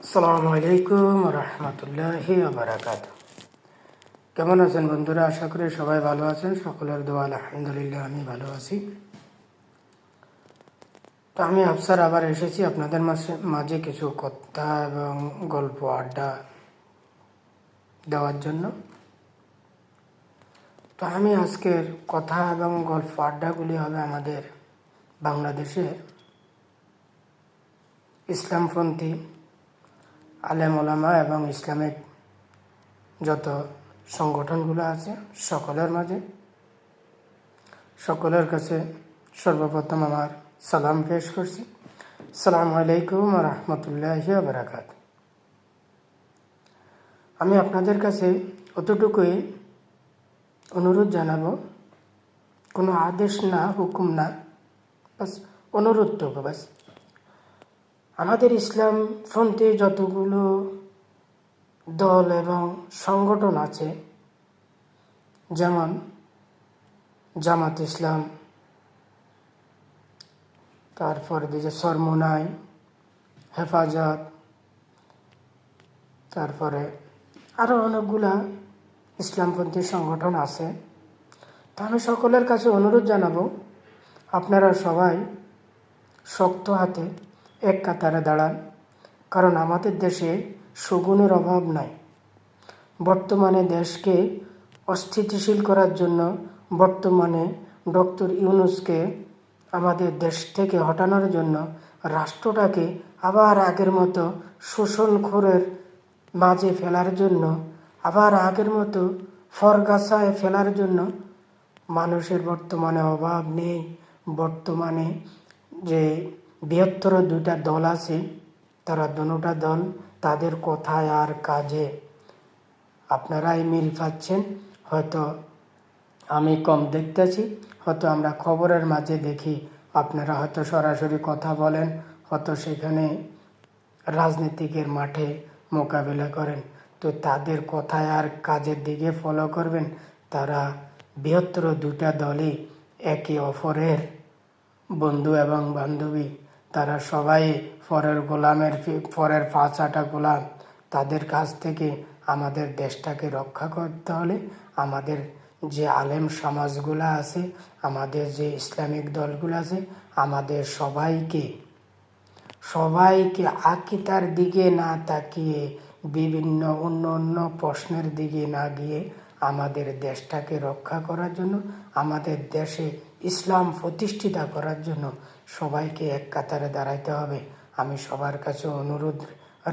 আসসালামু আলাইকুম রহমতুল্লাহি বারাকাত। কেমন আছেন বন্ধুরা? আশা করি সবাই ভালো আছেন। সকলের দোয়া আলহামদুলিল্লাহ আমি ভালো আছি। তো আমি আফসার আবার এসেছি আপনাদের মাঝে কিছু কথা এবং গল্প আড্ডা দেওয়ার জন্য। তো আমি আজকের কথা এবং গল্প আড্ডাগুলি হবে আমাদের বাংলাদেশের ইসলামপন্থী আলেম ওলামা এবং ইসলামিক যত সংগঠনগুলো আছে সকলের কাছে সর্বপ্রথম আমার সালাম পেশ করছি। আসসালামু আলাইকুম রহমতুল্লাহি বারাকাত। আমি আপনাদের কাছে অতটুকুই অনুরোধ জানাবো, কোনো আদেশ না, হুকুম না, বাস অনুরোধটুকু বাস। আমাদের ইসলামপন্থী যতগুলো দল এবং সংগঠন আছে, যেমন জামাত ইসলাম, তারপরে দিকে সরমুনাই, হেফাজত, তারপরে আরও অনেকগুলা ইসলামপন্থী সংগঠন আছে। তো আমি সকলের কাছে অনুরোধ জানাবো, আপনারা সবাই শক্ত হাতে এক কাতারে দাঁড়ান, কারণ আমাদের দেশে শগুনের অভাব নাই। বর্তমানে দেশকে অস্থিতিশীল করার জন্য বর্তমানে ডক্টর ইউনূসকে আমাদের দেশ থেকে হটানোর জন্য, রাষ্ট্রটাকে আবার আগের মতো শোষণখোরের মাঝে ফেলার জন্য, আবার আগের মতো ফরগাছায় ফেলার জন্য মানুষের বর্তমানে অভাব নেই। বর্তমানে যে বৃহত্তর দুইটা দল আছে, তারা দুটা দল তাদের কথায় আর কাজে আপনারাই মিল পাচ্ছেন। হয়তো আমি কম দেখতেছি, হয়তো আমরা খবরের মাঝে দেখি, আপনারা হয়তো সরাসরি কথা বলেন, হয়তো সেখানে রাজনীতিকের মাঠে মোকাবেলা করেন। তো তাদের কথায় আর কাজের দিকে ফলো করবেন। তারা বৃহত্তর দুটা দলই একে অপরের বন্ধু এবং বান্ধবী। তারা সবাই পরের পাঁচাটা গোলাম। তাদের কাছ থেকে আমাদের দেশটাকে রক্ষা করতে হলে আমাদের যে আলেম সমাজগুলো আছে, আমাদের যে ইসলামিক দলগুলো আছে, আমাদের সবাইকে আকিদার দিকে না তাকিয়ে, বিভিন্ন অন্য প্রশ্নের দিকে না গিয়ে আমাদের দেশটাকে রক্ষা করার জন্য, আমাদের দেশে ইসলাম প্রতিষ্ঠিত করার জন্য সবাইকে এক কাতারে দাঁড়াইতে হবে। আমি সবার কাছে অনুরোধ